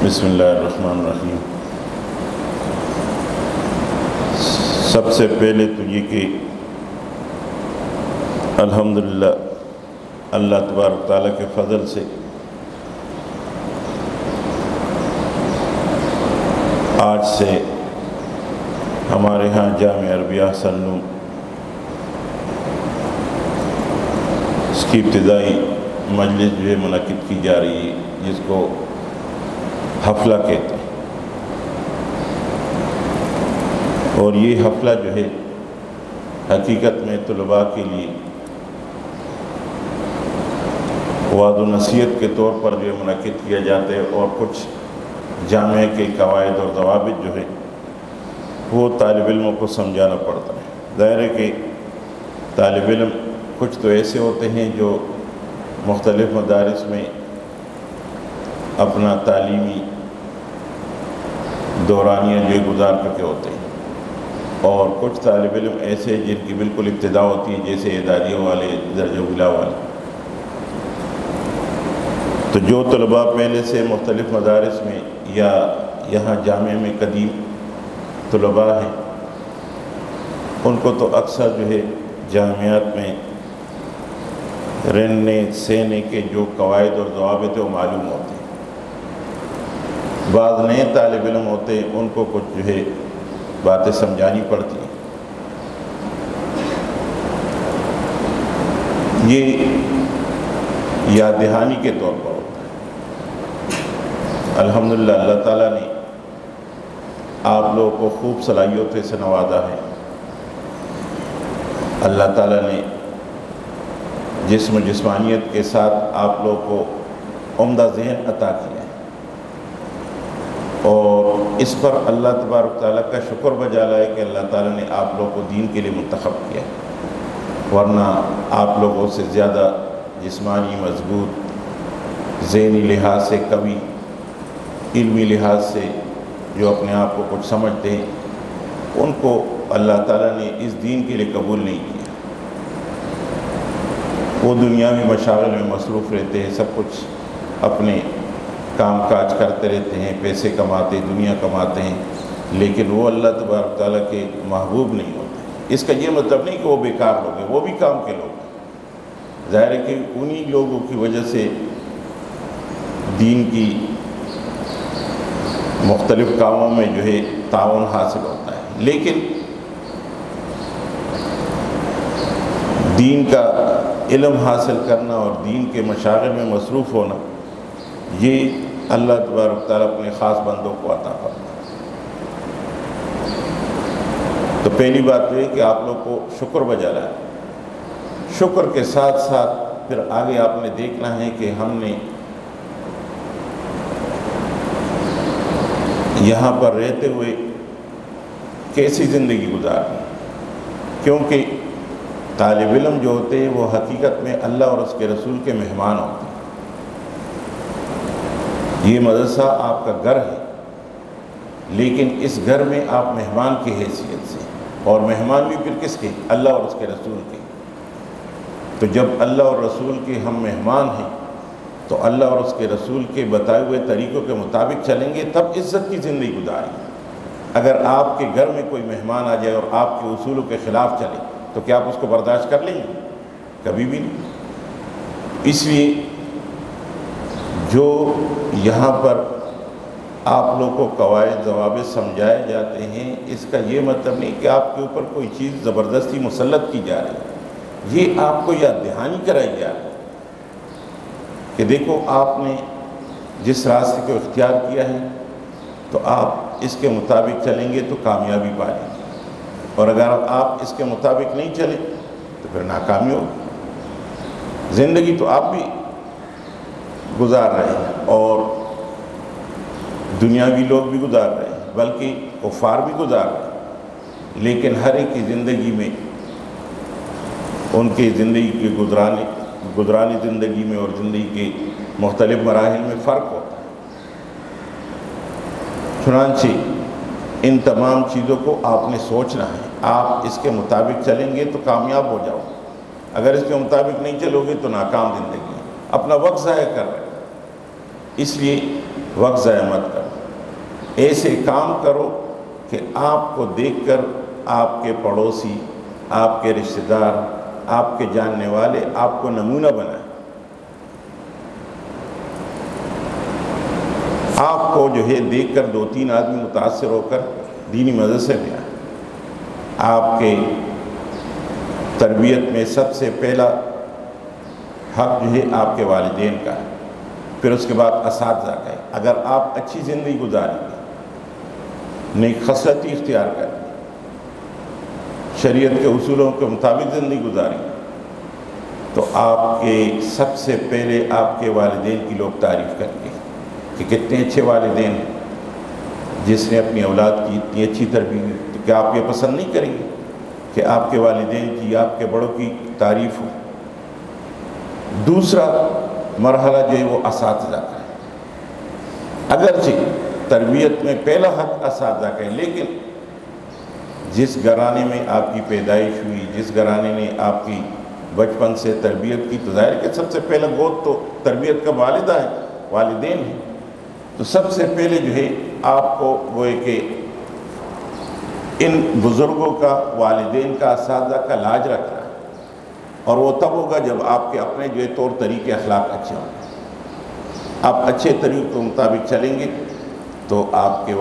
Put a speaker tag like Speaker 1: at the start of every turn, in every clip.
Speaker 1: بسم اللہ الرحمن الرحیم۔ سب سے پہلے تو یہ کہ الحمدللہ اللہ تبارک تعالیٰ کے فضل سے آج سے ہمارے ہاں جامعہ عربیہ سنو اس کی ابتدائی مجلس جو ہے منعقد کی جا رہی ہے، جس کو حفلہ کہتے ہیں، اور یہ حفلہ جو ہے حقیقت میں طلباء کے لیے وعظ و نصیحت کے طور پر جو ہے منعقد کیا جاتا ہے، اور کچھ جامعہ کے قواعد اور ضوابط جو ہے وہ طالب علموں کو سمجھانا پڑتا ہے۔ ظاہر ہے کہ طالب علم کچھ تو ایسے ہوتے ہیں جو مختلف مدارس میں اپنا تعلیمی دورانیہ جو گزار چکے ہوتے ہیں، اور کچھ طالب علم ایسے جن کی بالکل ابتدا ہوتی ہے، جیسے اعدادیہ والے، درجہ اولیٰ والے۔ تو جو طلباء پہلے سے مختلف مدارس میں یا یہاں جامعہ میں قدیم طلباء ہیں، ان کو تو اکثر جو ہے جامعات میں رہنے سہنے کے جو قواعد اور ضوابط وہ معلوم ہوتے ہیں۔ بعض نئے طالب علم ہوتے ہیں، ان کو کچھ جو ہے باتیں سمجھانی پڑتی ہیں۔ یہ یاد دہانی کے طور پر ہوتا ہے۔ الحمدللہ اللہ تعالیٰ نے آپ لوگوں کو خوب صلاحیتوں سے نوازا ہے۔ اللہ تعالیٰ نے جسم و جسمانیت کے ساتھ آپ لوگوں کو عمدہ ذہن عطا کیا ہے، اور اس پر اللہ تبارک تعالیٰ کا شکر بجا لائے کہ اللہ تعالیٰ نے آپ لوگوں کو دین کے لیے منتخب کیا ہے، ورنہ آپ لوگوں سے زیادہ جسمانی مضبوط، ذہنی لحاظ سے قوی، علمی لحاظ سے جو اپنے آپ کو کچھ سمجھتے ہیں، ان کو اللہ تعالیٰ نے اس دین کے لیے قبول نہیں کیا۔ وہ دنیاوی مشاغل میں مصروف رہتے ہیں، سب کچھ اپنے کام کاج کرتے رہتے ہیں، پیسے کماتے ہیں، دنیا کماتے ہیں، لیکن وہ اللہ تبارک تعالیٰ کے محبوب نہیں ہوتے۔ اس کا یہ مطلب نہیں کہ وہ بیکار لوگ ہیں، وہ بھی کام کے لوگ ہیں۔ ظاہر ہے کہ انہی لوگوں کی وجہ سے دین کی مختلف کاموں میں جو ہے تعاون حاصل ہوتا ہے، لیکن دین کا علم حاصل کرنا اور دین کے مشاغل میں مصروف ہونا، یہ اللہ تبارک تعالیٰ اپنے خاص بندوں کو عطا فرماتا ہے۔ تو پہلی بات یہ ہے کہ آپ لوگ کو شکر بجا لائے۔ شکر کے ساتھ ساتھ پھر آگے آپ نے دیکھنا ہے کہ ہم نے یہاں پر رہتے ہوئے کیسی زندگی گزارنی، کیونکہ طالب علم جو ہوتے ہیں وہ حقیقت میں اللہ اور اس کے رسول کے مہمان ہوتے ہیں۔ یہ مدرسہ آپ کا گھر ہے، لیکن اس گھر میں آپ مہمان کی حیثیت سے، اور مہمان بھی پھر کس کے؟ اللہ اور اس کے رسول کے۔ تو جب اللہ اور رسول کے ہم مہمان ہیں تو اللہ اور اس کے رسول کے بتائے ہوئے طریقوں کے مطابق چلیں گے، تب عزت کی زندگی گزاریں گے۔ اگر آپ کے گھر میں کوئی مہمان آ جائے اور آپ کے اصولوں کے خلاف چلے تو کیا آپ اس کو برداشت کر لیں گے؟ کبھی بھی نہیں۔ اس لیے جو یہاں پر آپ لوگ کو قواعد ضوابط سمجھائے جاتے ہیں، اس کا یہ مطلب نہیں کہ آپ کے اوپر کوئی چیز زبردستی مسلط کی جا رہی ہے۔ یہ آپ کو یاد دہانی کرائی جا رہی ہے کہ دیکھو آپ نے جس راستے کو اختیار کیا ہے تو آپ اس کے مطابق چلیں گے تو کامیابی پائیں گے، اور اگر آپ اس کے مطابق نہیں چلیں تو پھر ناکامی ہوگی۔ زندگی تو آپ بھی گزار رہے ہیں، اور دنیاوی لوگ بھی گزار رہے ہیں، بلکہ کفار بھی گزار رہے ہیں، لیکن ہر ایک کی زندگی میں ان کی زندگی کی گزرانی زندگی میں اور زندگی کے مختلف مراحل میں فرق ہوتا ہے۔ چنانچہ ان تمام چیزوں کو آپ نے سوچنا ہے۔ آپ اس کے مطابق چلیں گے تو کامیاب ہو جاؤ، اگر اس کے مطابق نہیں چلو گے تو ناکام زندگی ہے، اپنا وقت ضائع کر رہے ہیں۔ اس لیے وقت ضائع مت کرو، ایسے کام کرو کہ آپ کو دیکھ کر آپ کے پڑوسی، آپ کے رشتہ دار، آپ کے جاننے والے آپ کو نمونہ بنائیں۔ آپ کو جو ہے دیکھ کر 2-3 آدمی متاثر ہو کر دینی مدرسے میں آئیں۔ آپ کے تربیت میں سب سے پہلا حق جو ہے آپ کے والدین کا ہے، پھر اس کے بعد اساتذہ کا ہے۔ اگر آپ اچھی زندگی گزاریں گے، نیک خصلتی اختیار کریں، شریعت کے اصولوں کے مطابق زندگی گزاریں گے، تو آپ کے سب سے پہلے آپ کے والدین کی لوگ تعریف کریں گے کہ کتنے اچھے والدین ہیں، جس نے اپنی اولاد کی اتنی اچھی تربیت۔ تو کیا آپ یہ پسند نہیں کریں گے کہ آپ کے والدین کی، آپ کے بڑوں کی تعریف ہو؟ دوسرا مرحلہ جو ہے وہ اساتذہ کا ہے۔ اگرچہ تربیت میں پہلا حق اساتذہ کا ہے، لیکن جس گھرانے میں آپ کی پیدائش ہوئی، جس گھرانے نے آپ کی بچپن سے تربیت کی، تو ظاہر کہ سب سے پہلا گود تو تربیت کا والدہ ہے، والدین ہیں۔ تو سب سے پہلے جو ہے آپ کو وہ ہے کہ ان بزرگوں کا، والدین کا، اساتذہ کا لاج رکھنا ہے، اور وہ تب ہوگا جب آپ کے اپنے جو ہے طور طریقے اخلاق اچھے ہوں گے۔ آپ اچھے طریقوں کے مطابق چلیں گے تو آپ کے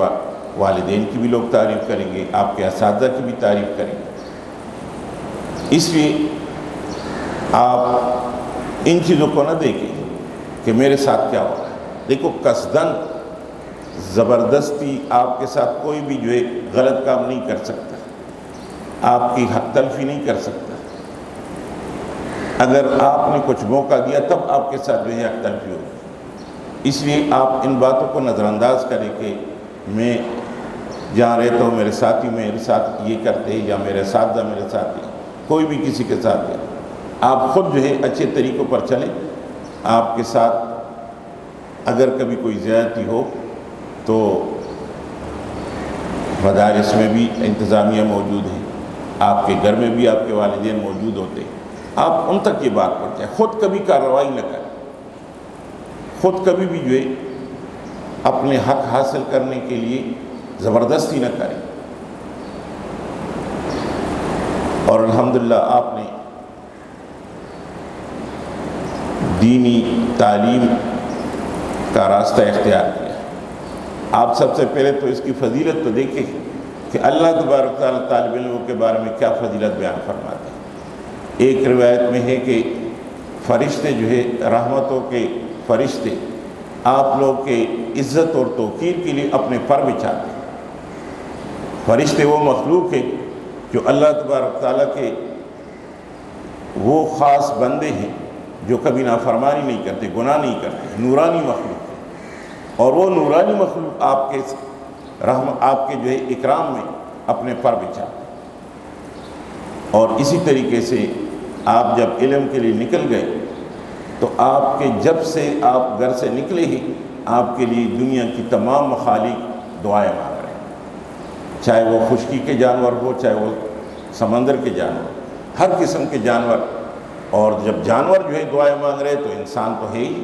Speaker 1: والدین کی بھی لوگ تعریف کریں گے، آپ کے اساتذہ کی بھی تعریف کریں گے۔ اس لیے آپ ان چیزوں کو نہ دیکھیں کہ میرے ساتھ کیا ہو رہا ہے۔ دیکھو، قصداً زبردستی آپ کے ساتھ کوئی بھی جو ہے غلط کام نہیں کر سکتا، آپ کی حق تلفی نہیں کر سکتا۔ اگر آپ نے کچھ موقع دیا تب آپ کے ساتھ جو ہے حق تلفی ہوگی۔ اس لیے آپ ان باتوں کو نظر انداز کریں کہ میں جہاں رہتا ہوں میرے ساتھی میرے ساتھ یہ کرتے ہیں، یا میرے اساتذہ میرے ساتھ ہیں، کوئی بھی کسی کے ساتھ ہے، آپ خود جو ہے اچھے طریقوں پر چلیں۔ آپ کے ساتھ اگر کبھی کوئی زیادتی ہو تو مدارس میں بھی انتظامیہ موجود ہے، آپ کے گھر میں بھی آپ کے والدین موجود ہوتے ہیں، آپ ان تک یہ بات پہنچائیں۔ خود کبھی کارروائی نہ کریں، خود کبھی بھی جو ہے اپنے حق حاصل کرنے کے لیے زبردستی نہ کریں۔ اور الحمدللہ آپ نے دینی تعلیم کا راستہ اختیار کیا۔ آپ سب سے پہلے تو اس کی فضیلت تو دیکھیں کہ اللہ تبارک تعالیٰ طالب علموں کے بارے میں کیا فضیلت بیان فرماتے ہیں۔ ایک روایت میں ہے کہ فرشتے جو ہے، رحمتوں کے فرشتے، آپ لوگ کے عزت اور توقیر کے لیے اپنے پر بچھاتے ہیں۔ فرشتے وہ مخلوق ہیں جو اللہ تبارک تعالیٰ کے وہ خاص بندے ہیں جو کبھی نافرمانی نہیں کرتے، گناہ نہیں کرتے، نورانی مخلوق ہے، اور وہ نورانی مخلوق آپ کے آپ کے جو ہے اکرام میں اپنے پر بچھاتے ہیں۔ اور اسی طریقے سے آپ جب علم کے لیے نکل گئے تو آپ کے جب سے آپ گھر سے نکلے ہی آپ کے لیے دنیا کی تمام مخالق دعائیں مانگ رہے ہیں، چاہے وہ خشکی کے جانور ہو، چاہے وہ سمندر کے جانور، ہر قسم کے جانور۔ اور جب جانور جو ہے دعائیں مانگ رہے تو انسان تو ہے ہی،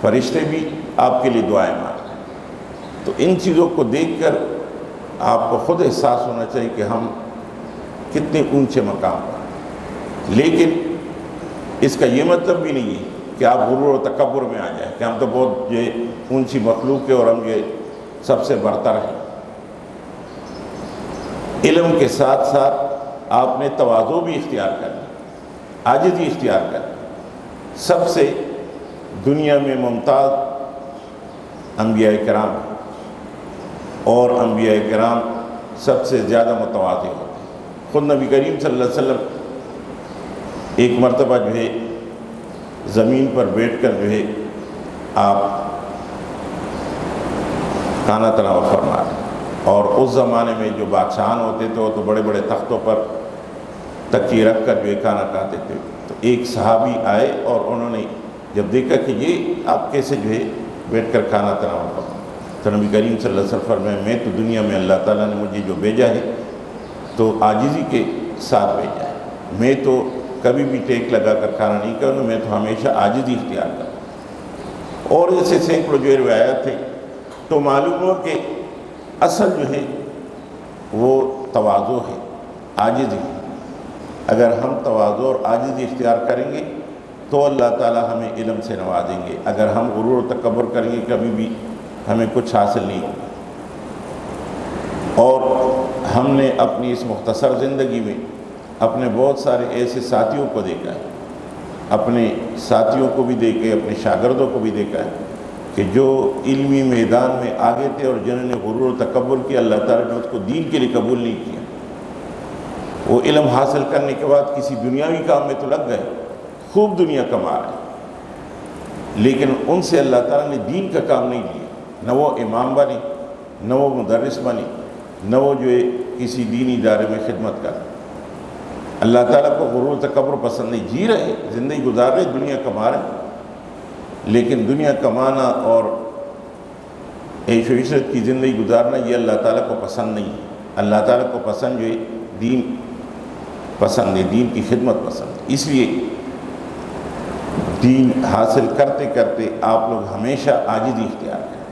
Speaker 1: فرشتے بھی آپ کے لیے دعائیں مانگ رہے ہیں۔ تو ان چیزوں کو دیکھ کر آپ کو خود احساس ہونا چاہیے کہ ہم کتنے اونچے مقام پر۔ لیکن اس کا یہ مطلب بھی نہیں ہے کہ آپ غرور و تکبر میں آ جائیں کہ ہم تو بہت یہ اونچی مخلوق ہے اور ہم یہ سب سے برتر ہیں۔ علم کے ساتھ ساتھ آپ نے تواضع بھی اختیار کرنا، عاجزی اختیار کرنا۔ سب سے دنیا میں ممتاز انبیاء کرام ہیں، اور انبیاء کرام سب سے زیادہ متواضع ہوتے ہیں۔ خود نبی کریم صلی اللہ علیہ وسلم ایک مرتبہ جو ہے زمین پر بیٹھ کر جو ہے آپ کھانا تناول فرما رہے ہیں، اور اس زمانے میں جو بادشاہان ہوتے تھے وہ تو بڑے بڑے تختوں پر تکیے رکھ کر جو ہے کھانا کھاتے تھے۔ تو ایک صحابی آئے اور انہوں نے جب دیکھا کہ یہ آپ کیسے جو ہے بیٹھ کر کھانا تناول فرما، تو نبی کریم صلی اللہ علیہ وسلم فرمائے میں تو دنیا میں اللہ تعالیٰ نے مجھے جو بھیجا ہے تو عاجزی کے ساتھ بھیجا ہے، میں تو کبھی بھی ٹیک لگا کر کھانا نہیں کروں، میں تو ہمیشہ عاجزی اختیار کروں۔ اور ایسے سینکڑوں جو روایات تھے، تو معلوم ہو کہ اصل جو ہے وہ تواضع ہے، عاجزی۔ اگر ہم تواضع اور عاجزی اختیار کریں گے تو اللہ تعالی ہمیں علم سے نوازیں گے۔ اگر ہم غرور و تکبر کریں گے کبھی بھی ہمیں کچھ حاصل نہیں ہوگا۔ اور ہم نے اپنی اس مختصر زندگی میں اپنے بہت سارے ایسے ساتھیوں کو دیکھا ہے، اپنے ساتھیوں کو بھی دیکھے، اپنے شاگردوں کو بھی دیکھا ہے کہ جو علمی میدان میں آگے تھے اور جنہوں نے غرور و تکبر کیا، اللہ تعالیٰ نے اس کو دین کے لیے قبول نہیں کیا۔ وہ علم حاصل کرنے کے بعد کسی دنیاوی کام میں تو لگ گئے، خوب دنیا کما رہے، لیکن ان سے اللہ تعالیٰ نے دین کا کام نہیں لیا۔ نہ وہ امام بنے، نہ وہ مدرس بنے، نہ وہ جو ہے کسی دینی ادارے میں خدمت کرے۔ اللہ تعالیٰ کو غرور و تکبر پسند نہیں، جی رہے، زندگی گزار رہے، دنیا کما رہے، لیکن دنیا کمانا اور عیش و عشرت کی زندگی گزارنا یہ اللہ تعالیٰ کو پسند نہیں ہے۔ اللہ تعالیٰ کو پسند جو ہے دین پسند ہے، دین کی خدمت پسند ہے۔ اس لیے دین حاصل کرتے کرتے آپ لوگ ہمیشہ عاجزی اختیار کریں۔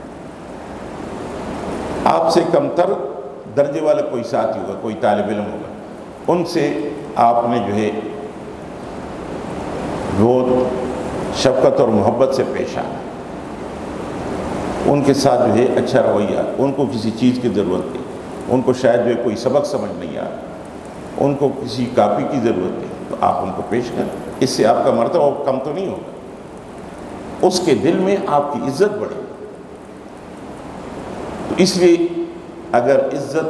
Speaker 1: آپ سے کمتر درجے والا کوئی ساتھی ہوگا، کوئی طالب علم ہوگا، ان سے آپ نے جو ہے بہت شفقت اور محبت سے پیش آنا، ان کے ساتھ جو ہے اچھا رویہ، ان کو کسی چیز کی ضرورت ہے، ان کو شاید جو ہے کوئی سبق سمجھ نہیں آ رہا، ان کو کسی کاپی کی ضرورت ہے، تو آپ ان کو پیش کریں۔ اس سے آپ کا مرتبہ کم تو نہیں ہوگا، اس کے دل میں آپ کی عزت بڑھے۔ تو اس لیے اگر عزت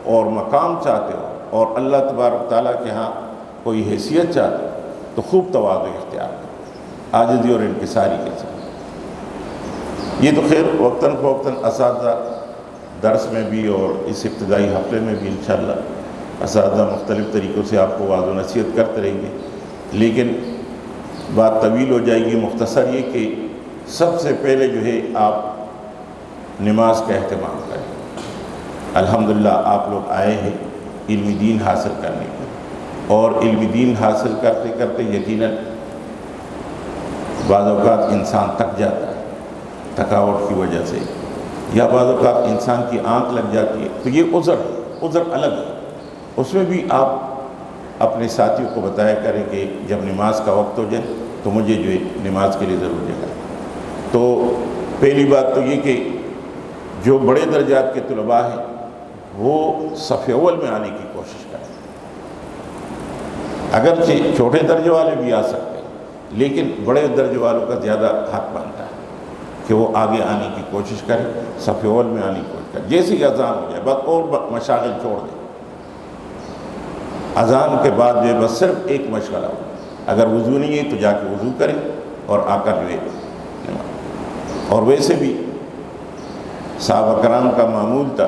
Speaker 1: اور مقام چاہتے ہو اور اللہ تبارک تعالیٰ کے ہاں کوئی حیثیت چاہتے ہو تو خوب تواضع اختیار کرو، عاجزی اور انکساری کے ساتھ۔ یہ تو خیر وقتاً فوقتاً اساتذہ درس میں بھی اور اس ابتدائی ہفتے میں بھی انشاءاللہ اساتذہ مختلف طریقوں سے آپ کو وعظ و نصیحت کرتے رہیں گے، لیکن بات طویل ہو جائے گی۔ مختصر یہ کہ سب سے پہلے جو ہے آپ نماز کا اہتمام کریں۔ الحمدللہ آپ لوگ آئے ہیں علمی دین حاصل کرنے کے، اور علمی دین حاصل کرتے کرتے یقیناً بعض اوقات انسان تک جاتا ہے تھکاوٹ کی وجہ سے، یا بعض اوقات انسان کی آنکھ لگ جاتی ہے، تو یہ عذر ہے، عذر الگ ہے۔ اس میں بھی آپ اپنے ساتھیوں کو بتایا کریں کہ جب نماز کا وقت ہو جائے تو مجھے جو ہے نماز کے لیے ضرور جگہ۔ تو پہلی بات تو یہ کہ جو بڑے درجات کے طلباء ہیں وہ صف اول میں آنے کی کوشش کریں۔ اگرچہ چھوٹے درجے والے بھی آ سکتے ہیں، لیکن بڑے درجے والوں کا زیادہ حق بنتا ہے کہ وہ آگے آنے کی کوشش کریں، صف اول میں آنے کی کوشش کریں۔ جیسے ہی اذان ہو جائے بس اور مشاغل چھوڑ دیں، اذان کے بعد جو ہے بس صرف ایک مشغلہ ہو، اگر وضو نہیں ہے تو جا کے وضو کریں اور آ کر جو ہے نماز۔ اور ویسے بھی صحابہ کرام کا معمول تھا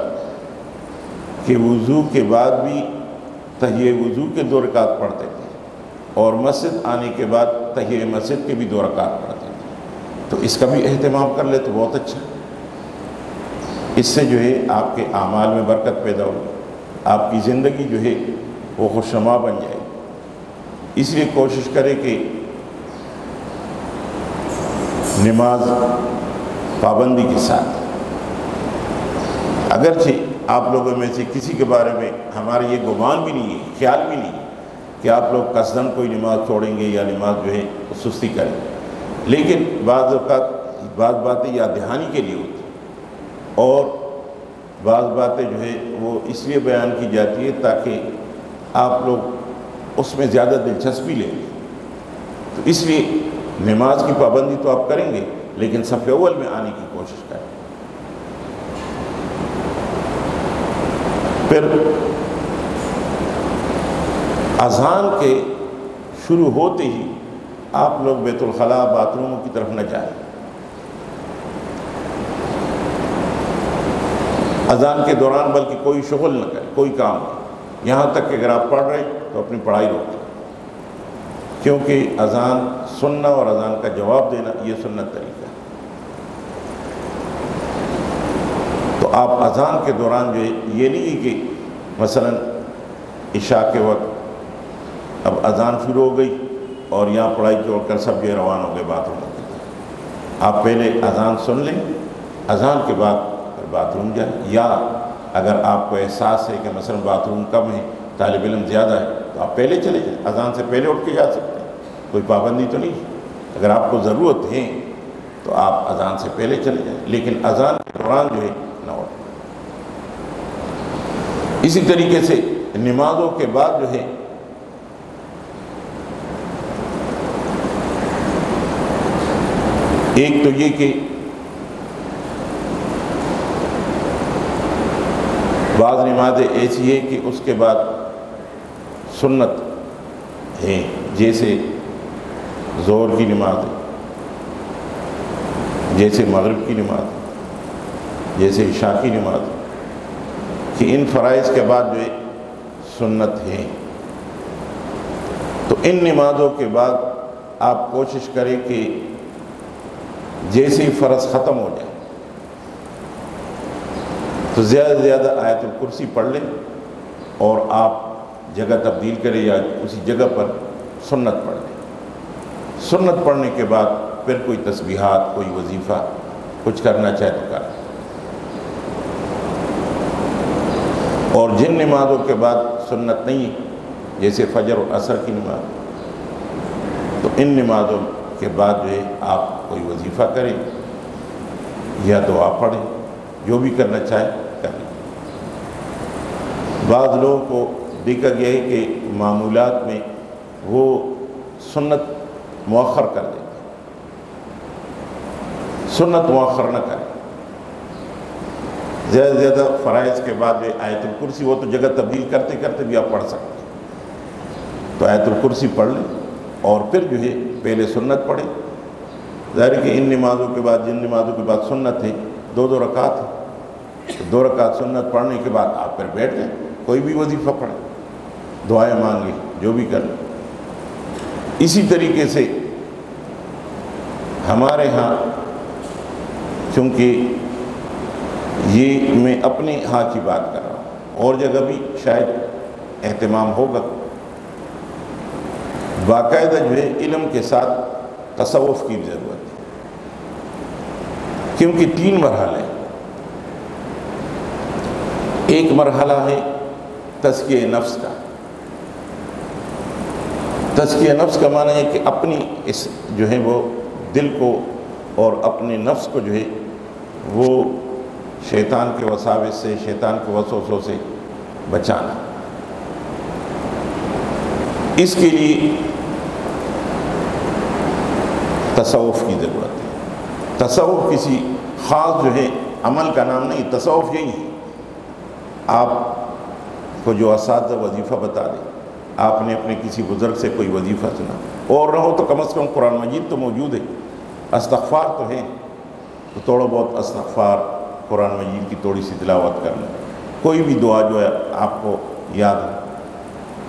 Speaker 1: کہ وضو کے بعد بھی تحیہ وضو کے 2 رکعت پڑھتے تھے، اور مسجد آنے کے بعد تحیہ مسجد کے بھی 2 رکعت پڑھتے تھے۔ تو اس کا بھی اہتمام کر لے تو بہت اچھا، اس سے جو ہے آپ کے اعمال میں برکت پیدا ہوگی، آپ کی زندگی جو ہے وہ خوشنما بن جائے گی۔ اس لیے کوشش کرے کہ نماز پابندی کے ساتھ، اگرچہ آپ لوگوں میں سے کسی کے بارے میں ہمارے یہ گمان بھی نہیں ہے، خیال بھی نہیں ہے کہ آپ لوگ قصداً کوئی نماز چھوڑیں گے یا نماز جو ہے سستی کریں گے، لیکن بعض اوقات بعض باتیں یاد دہانی کے لیے ہوتی ہیں، اور بعض باتیں جو ہے وہ اس لیے بیان کی جاتی ہے تاکہ آپ لوگ اس میں زیادہ دلچسپی لیں گے۔ تو اس لیے نماز کی پابندی تو آپ کریں گے، لیکن صف اول میں آنے کی کوشش کریں۔ پھر اذان کے شروع ہوتے ہی آپ لوگ بیت الخلاء باتھ روموں کی طرف نہ جائیں۔ اذان کے دوران بلکہ کوئی شغل نہ کریں، کوئی کام نہیں، یہاں تک کہ اگر آپ پڑھ رہے ہیں تو اپنی پڑھائی روک لیں، کیونکہ اذان سننا اور اذان کا جواب دینا یہ سنت طریقہ ہے۔ تو آپ اذان کے دوران جو ہے یہ نہیں کہ مثلا عشاء کے وقت اب اذان شروع ہو گئی اور یہاں پڑھائی چھوڑ کر سب جو روان ہو گئے باتھ روم کی طرف، آپ پہلے اذان سن لیں، اذان کے بعد پھر باتھ روم جائیں، یا اگر آپ کو احساس ہے کہ مثلا باتھ روم کم ہے، طالب علم زیادہ ہے، تو آپ پہلے چلے جائیں، اذان سے پہلے اٹھ کے جا سکتے ہیں، کوئی پابندی تو نہیں ہے۔ اگر آپ کو ضرورت ہے تو آپ اذان سے پہلے چلے جائیں، لیکن اذان کے دوران جو ہے نہ اٹھیں۔ اسی طریقے سے نمازوں کے بعد جو ہے ایک تو یہ کہ بعض نمازیں ایسی ہے کہ اس کے بعد سنت ہے، جیسے ظہر کی نماز ہے، جیسے مغرب کی نماز ہے، جیسے عشاء کی نماز ہے، کہ ان فرائض کے بعد جو ہے سنت ہے۔ تو ان نمازوں کے بعد آپ کوشش کریں کہ جیسے ہی فرض ختم ہو جائے تو زیادہ سے زیادہ آیت الکرسی پڑھ لیں، اور آپ جگہ تبدیل کریں یا اسی جگہ پر سنت پڑھ لیں۔ سنت پڑھنے کے بعد پھر کوئی تسبیحات، کوئی وظیفہ کچھ کرنا چاہے تو کریں۔ اور جن نمازوں کے بعد سنت نہیں ہے، جیسے فجر اور عصر کی نماز، تو ان نمازوں کے بعد جو ہے آپ کوئی وظیفہ کریں یا دعا پڑھیں، جو بھی کرنا چاہے کریں۔ بعض لوگوں کو دیکھا گیا ہے کہ معمولات میں وہ سنت مؤخر کر دیتے ہیں، سنت مؤخر نہ کریں۔ زیادہ سے زیادہ فرائض کے بعد آیت الکرسی، وہ تو جگہ تبدیل کرتے کرتے بھی آپ پڑھ سکتے ہیں، تو آیت الکرسی پڑھ لیں اور پھر جو ہے پہلے سنت پڑھیں۔ ظاہر ہے کہ ان نمازوں کے بعد، جن نمازوں کے بعد سنت ہے، 2 رکعت ہے، تو 2 رکعت سنت پڑھنے کے بعد آپ پھر بیٹھ جائیں، کوئی بھی وظیفہ پڑھیں، دعائیں مانگیں، جو بھی کریں۔ اسی طریقے سے ہمارے ہاں، چونکہ یہ میں اپنے ہاں کی بات کر رہا ہوں، اور جگہ بھی شاید اہتمام ہوگا، باقاعدہ جو ہے علم کے ساتھ تصوف کی ضرورت ہے، کیونکہ 3 مرحلے ہیں۔ ایک مرحلہ ہے تزکیہ نفس کا۔ تزکیہ نفس کا معنی ہے کہ اپنی اس جو ہے وہ دل کو اور اپنے نفس کو جو ہے وہ شیطان کے وساوس سے، شیطان کے وسوسوں سے بچانا۔ اس کے لیے تصوف کی ضرورت ہے۔ تصوف کسی خاص جو ہے عمل کا نام نہیں، تصوف یہی ہے۔ آپ کو جو اساتذہ وظیفہ بتا دیں، آپ نے اپنے کسی بزرگ سے کوئی وظیفہ سنا، اور نہ ہو تو کم از کم قرآن مجید تو موجود ہے، استغفار تو ہے، تو تھوڑا بہت استغفار، قرآن مجید کی تھوڑی سی تلاوت کرنا، کوئی بھی دعا جو ہے آپ کو یاد ہے،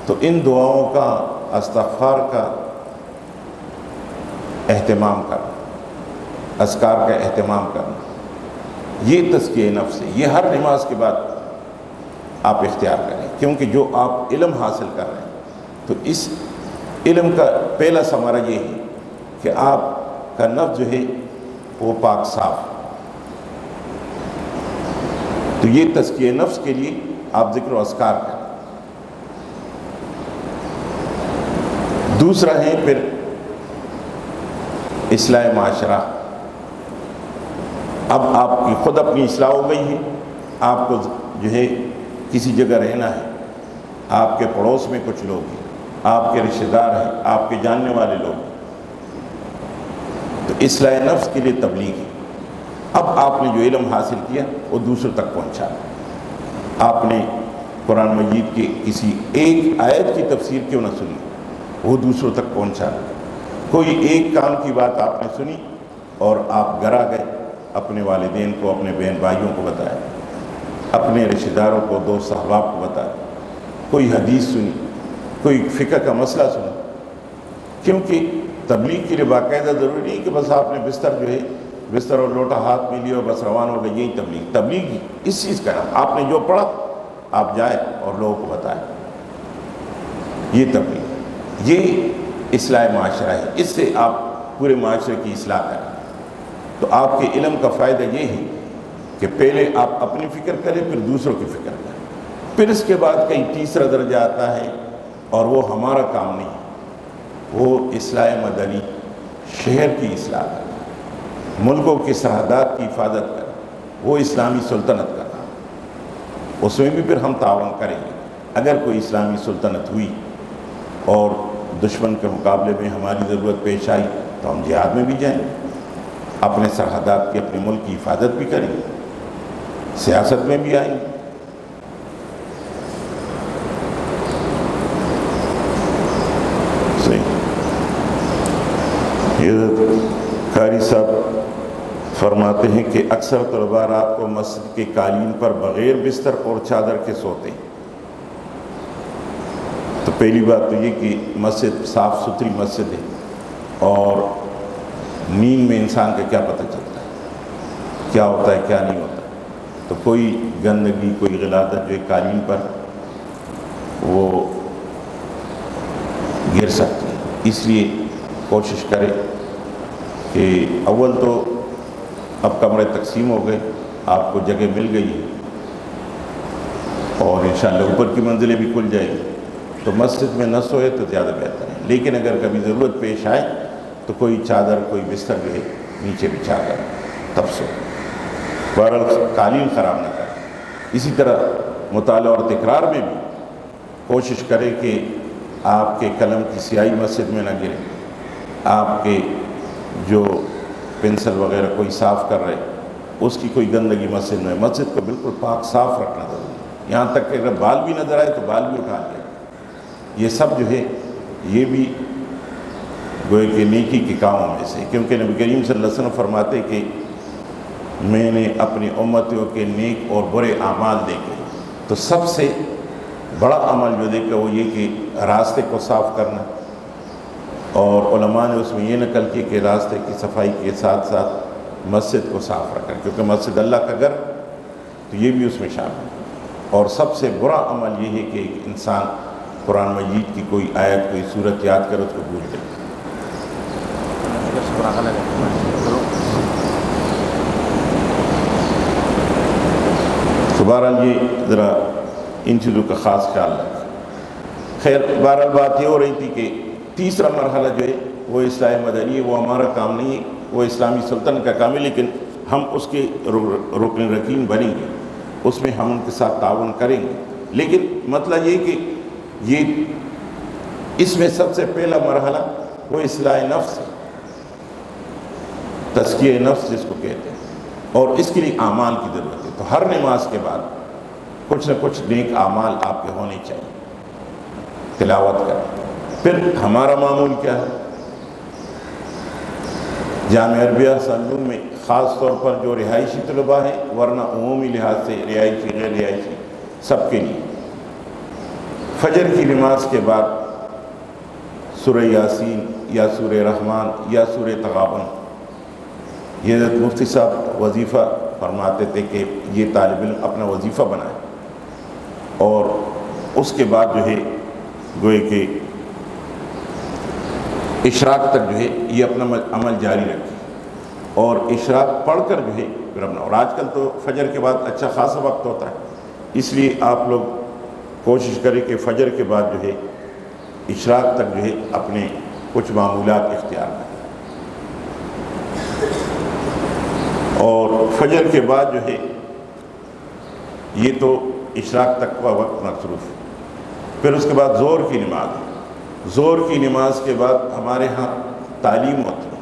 Speaker 1: تو ان دعاؤں کا، استغفار کا اہتمام کرنا، اذکار کا اہتمام کرنا، یہ تزکیہ نفس ہے۔ یہ ہر نماز کے بعد آپ اختیار کریں، کیونکہ جو آپ علم حاصل کر رہے ہیں، تو اس علم کا پہلا ثمرہ یہ ہے کہ آپ کا نفس جو ہے وہ پاک صاف ہے۔ تو یہ تزکیہ نفس کے لیے آپ ذکر و اذکار کریں۔ دوسرا ہے پھر اصلاح معاشرہ۔ اب آپ کی خود اپنی اصلاح ہو گئی ہے، آپ کو جو ہے کسی جگہ رہنا ہے، آپ کے پڑوس میں کچھ لوگ ہیں، آپ کے رشتہ دار ہیں، آپ کے جاننے والے لوگ ہیں، تو اصلاح نفس کے لیے تبلیغ ہے۔ اب آپ نے جو علم حاصل کیا وہ دوسروں تک پہنچا۔ آپ نے قرآن مجید کے کسی ایک آیت کی تفسیر کیوں نہ سنی، وہ دوسروں تک پہنچا۔ کوئی ایک کام کی بات آپ نے سنی اور آپ گھر آ گئے، اپنے والدین کو، اپنے بہن بھائیوں کو بتایا، اپنے رشتہ داروں کو، دوست احباب کو بتایا، کوئی حدیث سنی، کوئی فقہ کا مسئلہ سنا۔ کیونکہ تبلیغ کے لیے باقاعدہ ضروری نہیں کہ بس آپ نے بستر جو ہے، بستر اور لوٹا ہاتھ میں لیا اور بس روانہ ہو گئے، یہی تبلیغ۔ تبلیغ اس چیز کا نام، آپ نے جو پڑھا آپ جائیں اور لوگوں کو بتائیں، یہ تبلیغ، یہ اصلاح معاشرہ ہے۔ اس سے آپ پورے معاشرے کی اصلاح کریں۔ تو آپ کے علم کا فائدہ یہ ہے کہ پہلے آپ اپنی فکر کریں، پھر دوسروں کی فکر کریں، پھر اس کے بعد کہیں تیسرا درجہ آتا ہے، اور وہ ہمارا کام نہیں، وہ اصلاح مدنی، شہر کی اصلاح کرنا، ملکوں کی سرحدات کی حفاظت کرنا، وہ اسلامی سلطنت کا کام۔ اس میں بھی پھر ہم تعاون کریں گے۔ اگر کوئی اسلامی سلطنت ہوئی اور دشمن کے مقابلے میں ہماری ضرورت پیش آئی تو ہم جہاد میں بھی جائیں گے، اپنے سرحدات کی، اپنے ملک کی حفاظت بھی کریں گے، سیاست میں بھی آئیں گے۔ قاری صاحب فرماتے ہیں کہ اکثر طلباء رات کو مسجد کے قالین پر بغیر بستر اور چادر کے سوتے ہیں۔ تو پہلی بات تو یہ کہ مسجد صاف ستھری مسجد ہے، اور نیند میں انسان کا کیا پتہ چلتا ہے کیا ہوتا ہے کیا نہیں ہوتا، تو کوئی گندگی، کوئی غلاظت جو ہے قالین پر وہ گر سکتی ہے۔ اس لیے کوشش کرے کہ اول تو اب کمرے تقسیم ہو گئے، آپ کو جگہ مل گئی ہے، اور انشاءاللہ اوپر کی منزلیں بھی کھل جائیں گی، تو مسجد میں نہ سوئے تو زیادہ بہتر ہے۔ لیکن اگر کبھی ضرورت پیش آئے تو کوئی چادر، کوئی بستر جو ہے نیچے بچھا کر تب سو، بہرحال قالین خراب نہ کرے۔ اسی طرح مطالعہ اور تکرار میں بھی کوشش کرے کہ آپ کے قلم کی سیاہی مسجد میں نہ گرے، آپ کے جو پنسل وغیرہ کوئی صاف کر رہے اس کی کوئی گندگی مسجد میں، مسجد کو بالکل پاک صاف رکھنا ضروری ہے۔ یہاں تک کہ اگر بال بھی نظر آئے تو بال بھی اٹھا لیں۔ یہ سب جو ہے یہ بھی گوئے کہ نیکی کے کاموں میں سے، کیونکہ نبی کریم صلی اللہ علیہ وسلم فرماتے کہ میں نے اپنی امتیوں کے نیک اور برے اعمال دیکھے، تو سب سے بڑا عمل جو دیکھا وہ یہ کہ راستے کو صاف کرنا، اور علماء نے اس میں یہ نقل کی کہ راستے کی صفائی کے ساتھ ساتھ مسجد کو صاف رکھنا، کیونکہ مسجد اللہ کا گھر، تو یہ بھی اس میں شامل ہے۔ اور سب سے برا عمل یہ ہے کہ ایک انسان قرآن مجید کی کوئی آیت، کوئی سورت یاد کر اس کو بھول جائے۔ تو بہرحال یہ ذرا ان چیزوں کا خاص خیال رکھیں۔ خیر، بہرحال بات یہ ہو رہی تھی کہ تیسرا مرحلہ جو ہے وہ اصلاح مدنی ہے، وہ ہمارا کام نہیں ہے، وہ اسلامی سلطنت کا کام ہے، لیکن ہم اس کے رکن رکین بنیں گے، اس میں ہم ان کے ساتھ تعاون کریں گے۔ لیکن مسئلہ یہ کہ یہ اس میں سب سے پہلا مرحلہ وہ اصلاح نفس ہے، تزکیہ نفس جس کو کہتے ہیں، اور اس کے لیے اعمال کی ضرورت ہے۔ تو ہر نماز کے بعد کچھ نہ کچھ نیک اعمال آپ کے ہونے چاہیے، تلاوت کریں۔ پھر ہمارا معمول کیا ہے؟ جامعہ عربیہ سنون میں خاص طور پر جو رہائشی طلباء ہیں، ورنہ عمومی لحاظ سے رہائشی غیر رہائشی سب کے لیے فجر کی نماز کے بعد سورہ یاسین یا سورہ رحمان یا سورہ تغابن، یہ حضرت مفتی صاحب وظیفہ فرماتے تھے کہ یہ طالب علم اپنا وظیفہ بنائے، اور اس کے بعد جو ہے گوئے کہ اشراق تک جو ہے یہ اپنا عمل جاری رکھے، اور اشراق پڑھ کر جو ہے پھر اپنا، اور آج کل تو فجر کے بعد اچھا خاصا وقت ہوتا ہے، اس لیے آپ لوگ کوشش کریں کہ فجر کے بعد جو ہے اشراق تک جو ہے اپنے کچھ معمولات اختیار کریں، اور فجر کے بعد جو ہے یہ تو اشراق تک کا وقت مصروف ہے۔ پھر اس کے بعد ظہر کی نماز ہے، ظہر کی نماز کے بعد ہمارے ہاں تعلیم ہوتی ہے۔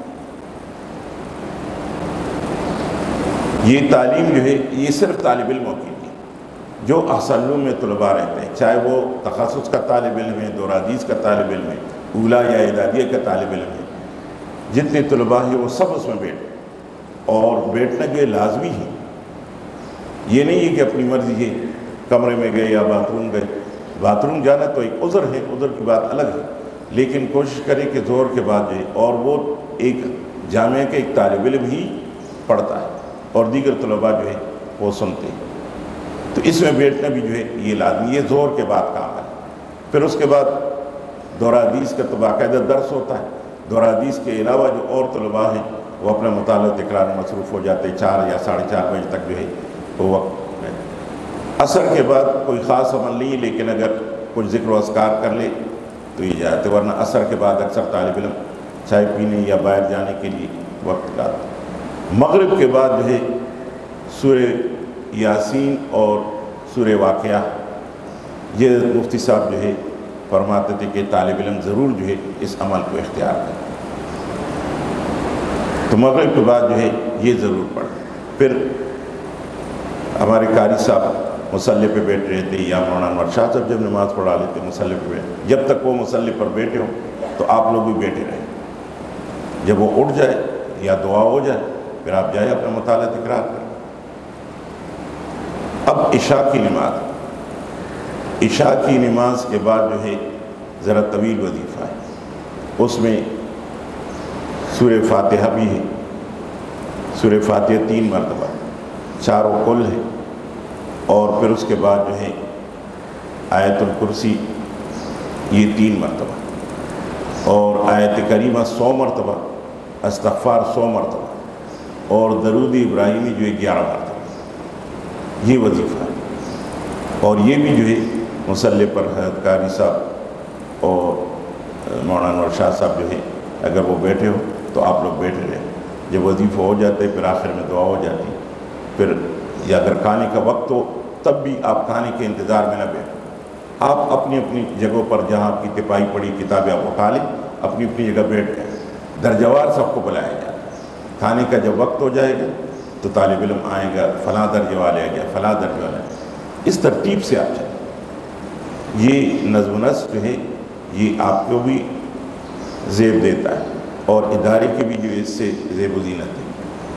Speaker 1: یہ تعلیم جو ہے یہ صرف طالب علموں کے لیے، جو احسن علوم میں طلباء رہتے ہیں، چاہے وہ تخصص کا طالب علم ہے، دور حدیث کا طالب علم ہے، اولیٰ یا اعدادیہ کا طالب علم ہے، جتنے طلباء ہیں وہ سب اس میں بیٹھیں، اور بیٹھنا جو لازمی ہے۔ یہ نہیں ہے کہ اپنی مرضی ہے کمرے میں گئے یا باتھ روم گئے، باتھ روم جانا تو ایک عذر ہے، عذر کی بات الگ ہے، لیکن کوشش کریں کہ ظہر کے بعد جو ہے، اور وہ ایک جامعہ کے ایک طالب علم ہی پڑھتا ہے اور دیگر طلباء جو ہے وہ سنتے ہیں، تو اس میں بیٹھنا بھی جو ہے یہ لازمی، یہ ظہر کے بعد کا عمل ہے۔ پھر اس کے بعد دور حدیث کا تو باقاعدہ درس ہوتا ہے، دور حدیث کے علاوہ جو اور طلباء ہیں وہ اپنا مطالعہ تکرار میں مصروف ہو جاتے، 4 یا 4:30 بجے تک جو ہے وہ وقت ہے۔ عصر کے بعد کوئی خاص عمل نہیں، لیکن اگر کچھ ذکر و اذکار کر لے تو یہ جاتے، ورنہ عصر کے بعد اکثر طالب علم چائے پینے یا باہر جانے کے لیے وقت لاتے۔ مغرب کے بعد جو ہے سورہ یاسین اور سورہ واقعہ، یہ مفتی صاحب جو ہے فرماتے تھے کہ طالب علم ضرور جو ہے اس عمل کو اختیار کرے، تو مغرب کے بعد جو ہے یہ ضرور پڑھیں۔ پھر ہمارے قاری صاحب مصلی پہ بیٹھ رہے تھے، یا مولانا انور شاہ صاحب جب نماز پڑھا لیتے مصلی پہ بیٹھے، جب تک وہ مصلی پر بیٹھے ہوں تو آپ لوگ بھی بیٹھے رہیں، جب وہ اٹھ جائے یا دعا ہو جائے پھر آپ جائیں اپنا مطالعہ تکرار کریں۔ اب عشاء کی نماز، عشاء کی نماز کے بعد جو ہے ذرا طویل وظیفہ ہے، اس میں سورہ فاتحہ بھی ہے، سورہ فاتحہ 3 مرتبہ، 4 کل ہے، اور پھر اس کے بعد جو ہے آیت الکرسی یہ 3 مرتبہ، اور آیت کریمہ 100 مرتبہ، استغفار 100 مرتبہ، اور درود ابراہیمی جو ہے 11 مرتبہ، یہ وظیفہ ہے۔ اور یہ بھی جو ہے مصلی پر حضرت قاری صاحب اور مولانا انور شاہ صاحب جو ہے اگر وہ بیٹھے ہو تو آپ لوگ بیٹھے رہیں، جب وظیفہ ہو جاتے پھر آخر میں دعا ہو جاتی، پھر یا اگر کھانے کا وقت ہو تب بھی آپ کھانے کے انتظار میں نہ بیٹھیں، آپ اپنی اپنی جگہوں پر جہاں آپ کی تپائی پڑی کتابیں آپ اٹھا لیں، اپنی اپنی جگہ بیٹھ جائیں، درجوار سب کو بلایا جائے، کھانے کا جب وقت ہو جائے گا تو طالب علم آئے گا، فلاں درجے والے آ گیا، فلاں درجے والے، اس ترتیب سے آپ چلیں۔ یہ نظم و نسق جو ہے یہ آپ کو بھی زیب دیتا ہے اور ادارے کی بھی جو اس سے زیب و زینت ہے،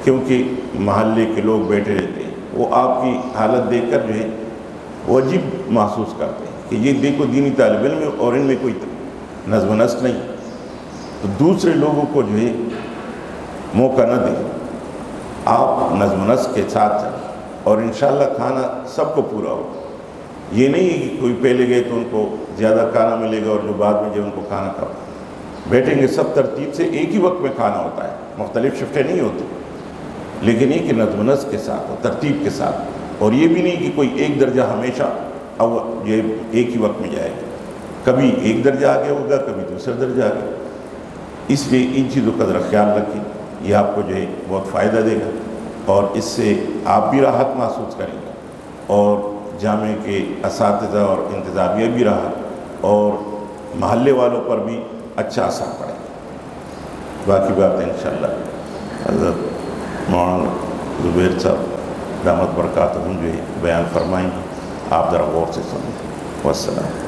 Speaker 1: کیونکہ محلے کے لوگ بیٹھے رہتے ہیں، وہ آپ کی حالت دیکھ کر جو ہے وہ عجیب محسوس کرتے ہیں کہ یہ دیکھو دینی طالب علم ہے اور ان میں کوئی نظم و نسق نہیں، تو دوسرے لوگوں کو جو ہے موقع نہ دیں، آپ نظم و نسق کے ساتھ چلیں اور انشاءاللہ کھانا سب کو پورا ہوگا۔ یہ نہیں ہے کہ کوئی پہلے گئے تو ان کو زیادہ کھانا ملے گا اور جو بعد میں جو ان کو کھانا کھا بیٹھیں گے، سب ترتیب سے ایک ہی وقت میں کھانا ہوتا ہے، مختلف شفٹیں نہیں ہوتی، لیکن یہ کہ نظم و نسق کے ساتھ اور ترتیب کے ساتھ، اور یہ بھی نہیں کہ کوئی ایک درجہ ہمیشہ یہ ایک ہی وقت میں جائے گا، کبھی ایک درجہ آگے ہوگا کبھی دوسرا درجہ آگے، اس لیے ان چیزوں کا ذرا خیال رکھیں، یہ آپ کو جو ہے بہت فائدہ دے گا اور اس سے آپ بھی راحت محسوس کریں گے اور جامعہ کے اساتذہ اور انتظامیہ بھی راحت اور محلے والوں پر بھی اچھا اثر پڑے گا۔ باقی باتیں انشاءاللہ حضرت مولانا زبیر صاحب دامت برکاتہم جو ہے بیان فرمائیں گے، آپ ذرا غور سے سنیں۔ والسلام۔